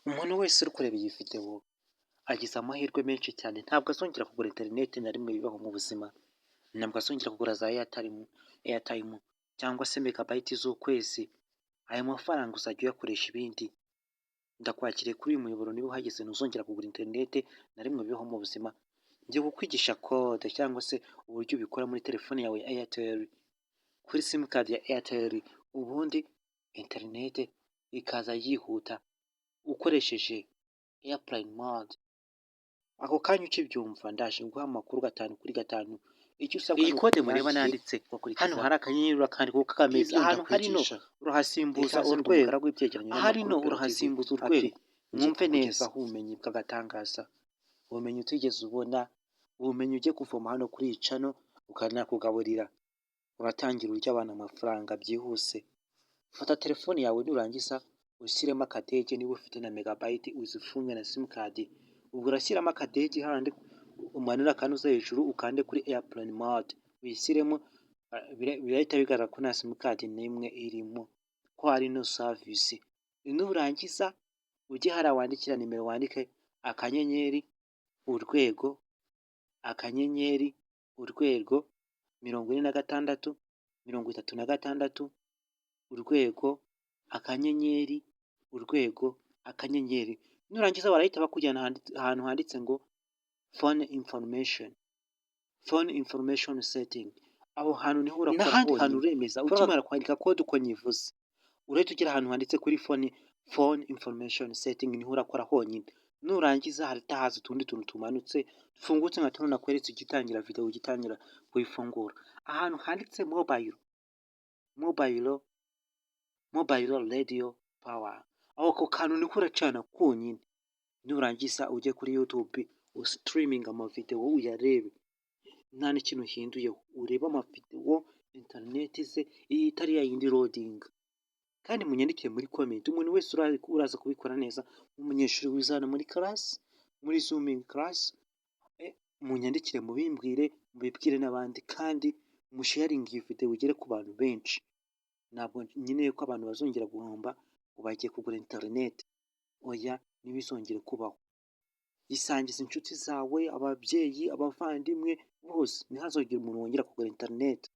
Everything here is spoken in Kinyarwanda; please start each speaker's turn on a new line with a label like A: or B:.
A: Umuntu wese uri kureba iyi video agize amahirwe menshi cyane, ntabwo azongera kugura interineti na rimwe bibaho mu buzima, ntabwo azongera kugura za airtime cyangwa se megabayiti z'ukwezi, aya mafaranga uzajya uyakoresha ibindi. Ndakwakiriye kuri uyu muyoboro, niba uhageze ntuzongera kugura interineti na rimwe bibaho mu buzima. Ngiye kukwigisha kode cyangwa se uburyo ubikora muri telefone yawe ya Airtel, kuri simukadi ya Airtel, ubundi interineti ikaza yihuta ukoresheje airplane mode. Ako kanya ukibyumva ndaje nguha amakuru 5/5. Icyo usabwa iyi kode mureba nanditse hano hari akanyenyeri urakandika ukameza ahantu harino urahasimbuza urwego, harino urahasimbuza urwego. Mwumve neza ubumenyi bw'agatangaza, ubumenyi utigeze ubona, ubumenyi ugiye kuvoma hano kuri iyi channel ukanakugaburira. Uratangira urya abana amafaranga byihuse. Fata telefone yawe nurangiza ushyiremo akadege, niba ufite na megabayiti uzifunge na simukadi. Ubwo urashyiramo akadege handi umanura akanuza hejuru ukande kuri airplane mode uyishyiremo, birahita bigaragara ko nta simukadi n'imwe irimo, ko hari no service. Nurangiza ujye hariya wandikira nimero, wandike akanyenyeri urwego, akanyenyeri urwego 46 36 urwego, akanyenyeri urwego, akanyenyeri. Nurangiza barahita bakujyana ahantu handitse ngo phone information setting. Aho hantu niho urakora n'ahandi hantu uremeza ukimara kwandika kode uko nyivuze, urahita ugera ahantu handitse kuri phone information setting, niho urakora honyine. Nurangiza harita haza utundi tuntu tumanutse dufungutse nka tuno nakweretse ugitangira video, ugitangira kuyifungura. Ahantu handitse mobile radio power, ako kantu niko uracana konyine. Nurangiza ujye kuri YouTube ustreaming amavideo uyarebe, nta n'ikintu uhinduyeho, urebe amavideo interineti ze itari yayindi loading. Kandi munyandikire muri comment, umuntu wese uraza kubikora neza, umunyeshuri wizana muri class, muri zooming class, munyandikire mubimbwire, mubibwire n'abandi, kandi musharing iyi video ugere ku bantu benshi. Ntabwo nkeneye ko abantu bazongera guhomba ngo bagiye kugura interineti, oya ntibizongere kubaho. Isangiza inshuti zawe, ababyeyi, abavandimwe bose, ntihazogire umuntu wongera kugura interineti.